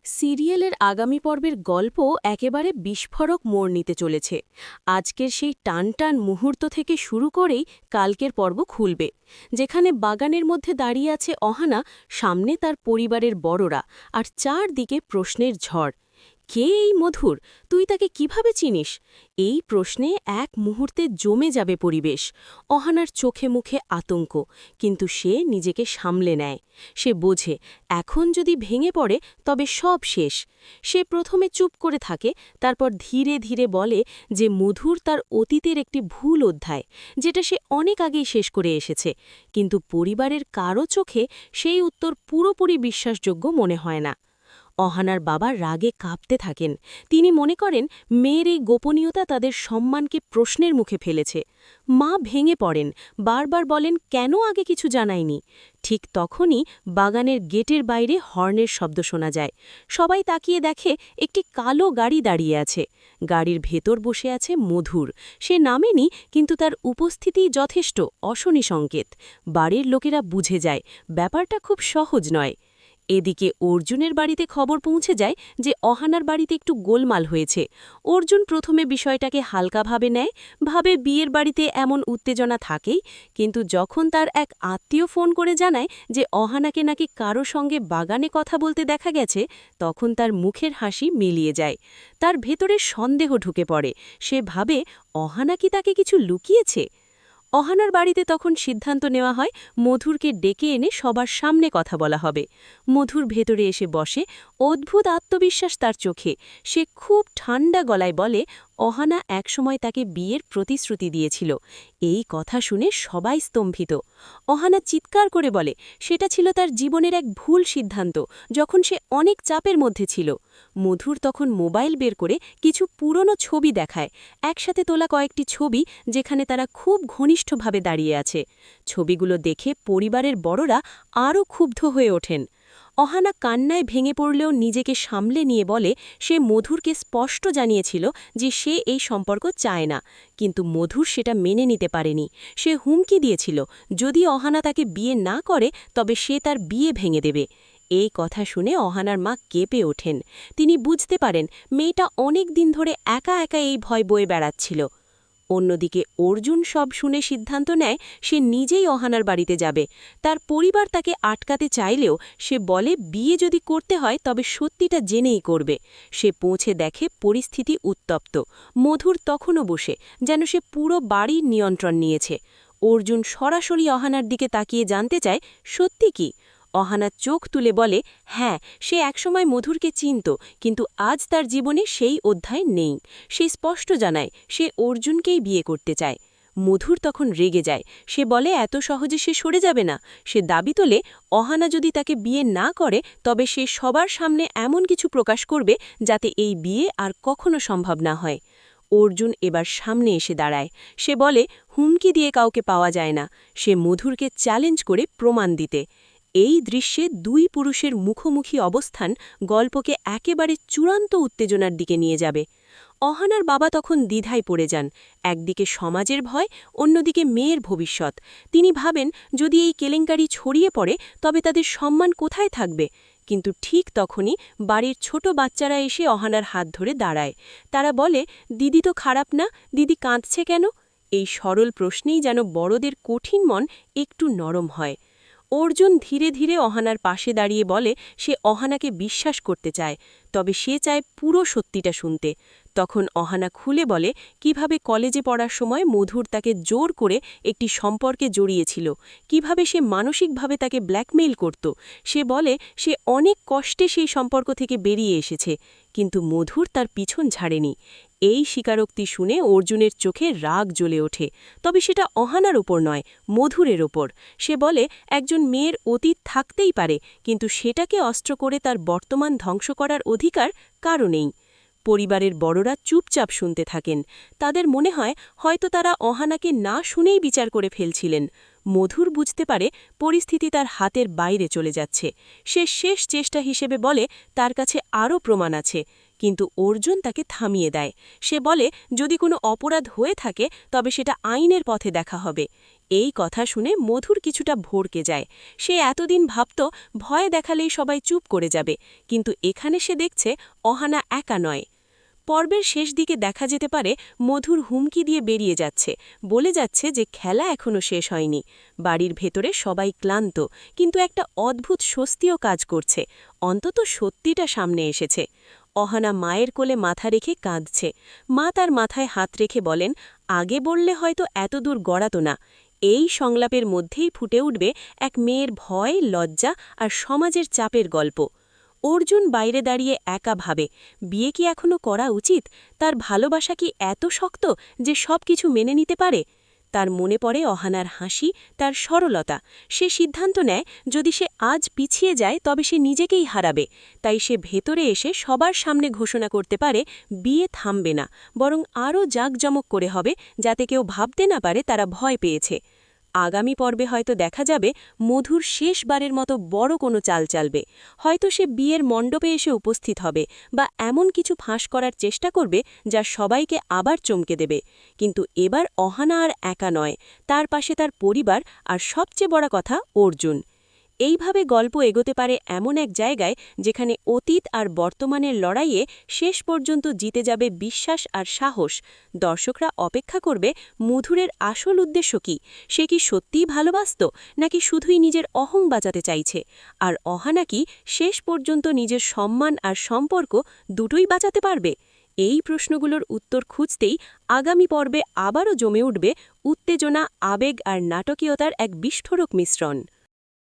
সিরিয়ালের আগামী পর্বের গল্প একেবারে বিস্ফোরক মোড় নিতে চলেছে। আজকের সেই টানটান মুহূর্ত থেকে শুরু করেই কালকের পর্ব খুলবে, যেখানে বাগানের মধ্যে দাঁড়িয়ে আছে অহানা, সামনে তার পরিবারের বড়রা, আর চারদিকে প্রশ্নের ঝড়। কে এই মধুর? তুই তাকে কিভাবে চিনিস? এই প্রশ্নে এক মুহূর্তে জমে যাবে পরিবেশ। অহানার চোখে মুখে আতঙ্ক, কিন্তু সে নিজেকে সামলে নেয়। সে বোঝে এখন যদি ভেঙে পড়ে তবে সব শেষ। সে প্রথমে চুপ করে থাকে, তারপর ধীরে ধীরে বলে যে মধুর তার অতীতের একটি ভুল অধ্যায়, যেটা সে অনেক আগেই শেষ করে এসেছে। কিন্তু পরিবারের কারো চোখে সেই উত্তর পুরোপুরি বিশ্বাসযোগ্য মনে হয় না। অহানার বাবা রাগে কাঁপতে থাকেন। তিনি মনে করেন মেয়ের এই গোপনীয়তা তাদের সম্মানকে প্রশ্নের মুখে ফেলেছে। মা ভেঙে পড়েন, বারবার বলেন কেন আগে কিছু জানায়নি। ঠিক তখনই বাগানের গেটের বাইরে হর্নের শব্দ শোনা যায়। সবাই তাকিয়ে দেখে একটি কালো গাড়ি দাঁড়িয়ে আছে। গাড়ির ভেতর বসে আছে মধুর। সে নামেনি, কিন্তু তার উপস্থিতিই যথেষ্ট অশনি সংকেত। বাড়ির লোকেরা বুঝে যায় ব্যাপারটা খুব সহজ নয়। এদিকে অর্জুনের বাড়িতে খবর পৌঁছে যায় যে অহানার বাড়িতে একটু গোলমাল হয়েছে। অর্জুন প্রথমে বিষয়টাকে হালকাভাবে নেয়, ভাবে বিয়ের বাড়িতে এমন উত্তেজনা থাকেই, কিন্তু যখন তার এক আত্মীয় ফোন করে জানায় যে অহানাকে নাকি কারো সঙ্গে বাগানে কথা বলতে দেখা গেছে, তখন তার মুখের হাসি মিলিয়ে যায়। তার ভেতরে সন্দেহ ঢুকে পড়ে। সে ভাবে অহানা কি তাকে কিছু লুকিয়েছে। অহানার বাড়িতে তখন সিদ্ধান্ত নেওয়া হয় মধুরকে ডেকে এনে সবার সামনে কথা বলা হবে। মধুর ভেতরে এসে বসে, অদ্ভুত আত্মবিশ্বাস তার চোখে। সে খুব ঠান্ডা গলায় বলে অহানা একসময় তাকে বিয়ের প্রতিশ্রুতি দিয়েছিল। এই কথা শুনে সবাই স্তম্ভিত। অহানা চিৎকার করে বলে সেটা ছিল তার জীবনের এক ভুল সিদ্ধান্ত, যখন সে অনেক চাপের মধ্যে ছিল। মধুর তখন মোবাইল বের করে কিছু পুরনো ছবি দেখায়, একসাথে তোলা কয়েকটি ছবি, যেখানে তারা খুব ঘনিষ্ঠভাবে দাঁড়িয়ে আছে। ছবিগুলো দেখে পরিবারের বড়রা আরও ক্ষুব্ধ হয়ে ওঠেন। অহানা কান্নায় ভেঙে পড়লেও নিজেকে সামলে নিয়ে বলে সে মধুরকে স্পষ্ট জানিয়েছিল যে সে এই সম্পর্ক চায় না, কিন্তু মধুর সেটা মেনে নিতে পারেনি। সে হুমকি দিয়েছিল যদি অহানা তাকে বিয়ে না করে তবে সে তার বিয়ে ভেঙে দেবে। এই কথা শুনে অহানার মা কেঁপে ওঠেন। তিনি বুঝতে পারেন মেয়েটা অনেক দিন ধরে একা একা এই ভয় বয়ে বেড়াচ্ছিল। অন্যদিকে অর্জুন সব শুনে সিদ্ধান্ত নেয় সে নিজেই অহানার বাড়িতে যাবে। তার পরিবার তাকে আটকাতে চাইলেও সে বলে বিয়ে যদি করতে হয় তবে সত্যিটা জেনেই করবে। সে পৌঁছে দেখে পরিস্থিতি উত্তপ্ত। মধুর তখনও বসে, যেন সে পুরো বাড়ির নিয়ন্ত্রণ নিয়েছে। অর্জুন সরাসরি অহানার দিকে তাকিয়ে জানতে চায় সত্যি কি। অহানা চোখ তুলে বলে হ্যাঁ, সে একসময় মধুরকে চিনত, কিন্তু আজ তার জীবনে সেই অধ্যায় নেই। সে স্পষ্ট জানায় সে অর্জুনকেই বিয়ে করতে চায়। মধুর তখন রেগে যায়। সে বলে এত সহজে সে সরে যাবে না। সে দাবি তোলে অহানা যদি তাকে বিয়ে না করে তবে সে সবার সামনে এমন কিছু প্রকাশ করবে যাতে এই বিয়ে আর কখনো সম্ভব না হয়। অর্জুন এবার সামনে এসে দাঁড়ায়। সে বলে হুমকি দিয়ে কাউকে পাওয়া যায় না। সে মধুরকে চ্যালেঞ্জ করে প্রমাণ দিতে। এই দৃশ্যে দুই পুরুষের মুখোমুখি অবস্থান গল্পকে একেবারে চূড়ান্ত উত্তেজনার দিকে নিয়ে যাবে। অহানার বাবা তখন দ্বিধায় পড়ে যান। একদিকে সমাজের ভয়, অন্যদিকে মেয়ের ভবিষ্যৎ। তিনি ভাবেন যদি এই কেলেঙ্কারি ছড়িয়ে পড়ে তবে তাদের সম্মান কোথায় থাকবে। কিন্তু ঠিক তখনই বাড়ির ছোট বাচ্চারা এসে অহানার হাত ধরে দাঁড়ায়। তারা বলে দিদি তো খারাপ না, দিদি কাঁদছে কেন? এই সরল প্রশ্নেই যেন বড়দের কঠিন মন একটু নরম হয়। অর্জুন ধীরে ধীরে অহানার পাশে দাঁড়িয়ে বলে সে অহানাকে বিশ্বাস করতে চায়, তবে সে চায় পুরো সত্যিটা শুনতে। তখন অহানা খুলে বলে কিভাবে কলেজে পড়ার সময় মধুর তাকে জোর করে একটি সম্পর্কে জড়িয়েছিল, কিভাবে সে মানসিকভাবে তাকে ব্ল্যাকমেইল করত। সে বলে সে অনেক কষ্টে সেই সম্পর্ক থেকে বেরিয়ে এসেছে, কিন্তু মধুর তার পিছন ছাড়েনি। এই স্বীকারোক্তি শুনে অর্জুনের চোখে রাগ জ্বলে ওঠে, তবে সেটা অহানার ওপর নয়, মধুরের ওপর। সে বলে একজন মেয়ের অতীত থাকতেই পারে, কিন্তু সেটাকে অস্ত্র করে তার বর্তমান ধ্বংস করার অধিকার কারও নেই। পরিবারের বড়রা চুপচাপ শুনতে থাকেন। তাদের মনে হয় হয়তো তারা অহানাকে না শুনেই বিচার করে ফেলছিলেন। মধুর বুঝতে পারে পরিস্থিতি তার হাতের বাইরে চলে যাচ্ছে। সে শেষ চেষ্টা হিসেবে বলে তার কাছে আরও প্রমাণ আছে, কিন্তু অর্জুন তাকে থামিয়ে দেয়। সে বলে যদি কোনো অপরাধ হয়ে থাকে তবে সেটা আইনের পথে দেখা হবে। এই কথা শুনে মধুর কিছুটা ভড়কে যায়। সে এতদিন ভাবত ভয় দেখালেই সবাই চুপ করে যাবে, কিন্তু এখানে সে দেখছে অহানা একা নয়। পর্বের শেষ দিকে দেখা যেতে পারে মধুর হুমকি দিয়ে বেরিয়ে যাচ্ছে, বলে যাচ্ছে যে খেলা এখনও শেষ হয়নি। বাড়ির ভেতরে সবাই ক্লান্ত, কিন্তু একটা অদ্ভুত স্বস্তিও কাজ করছে, অন্তত সত্যিটা সামনে এসেছে। অহানা মায়ের কোলে মাথা রেখে কাঁদছে। মা তার মাথায় হাত রেখে বলেন, আগে বললে হয়তো এত দূর গড়াতো না। এই সংলাপের মধ্যেই ফুটে উঠবে এক মেয়ের ভয়, লজ্জা আর সমাজের চাপের গল্প। অর্জুন বাইরে দাঁড়িয়ে একা ভাবে, বিয়ে কি এখনো করা উচিত? তার ভালোবাসা কি এত শক্ত যে সব কিছু মেনে নিতে পারে? তার মনে পড়ে অহানার হাসি, তার সরলতা। সে সিদ্ধান্ত নেয় যদি সে আজ পিছিয়ে যায় তবে সে নিজেকেই হারাবে। তাই সে ভেতরে এসে সবার সামনে ঘোষণা করতে পারে বিয়ে থামবে না, বরং আরও জাঁকজমক করে হবে, যাতে কেউ ভাবতে না পারে তারা ভয় পেয়েছে। আগামী পর্বে হয়তো দেখা যাবে মধুর শেষবারের মতো বড় কোনো চাল চালবে। হয়তো সে বিয়ের মণ্ডপে এসে উপস্থিত হবে, বা এমন কিছু ফাঁস করার চেষ্টা করবে যা সবাইকে আবার চমকে দেবে। কিন্তু এবার অহানা আর একা নয়, তার পাশে তার পরিবার, আর সবচেয়ে বড় কথা অর্জুন। এইভাবে গল্প এগোতে পারে এমন এক জায়গায় যেখানে অতীত আর বর্তমানের লড়াইয়ে শেষ পর্যন্ত জিতে যাবে বিশ্বাস আর সাহস। দর্শকরা অপেক্ষা করবে মধুরের আসল উদ্দেশ্য কি। সে কি সত্যিই ভালোবাসত, নাকি শুধুই নিজের অহং বাঁচাতে চাইছে? আর অহানা কি শেষ পর্যন্ত নিজের সম্মান আর সম্পর্ক দুটোই বাঁচাতে পারবে? এই প্রশ্নগুলোর উত্তর খুঁজতেই আগামী পর্বে আবারও জমে উঠবে উত্তেজনা, আবেগ আর নাটকীয়তার এক বিস্ফোরক মিশ্রণ।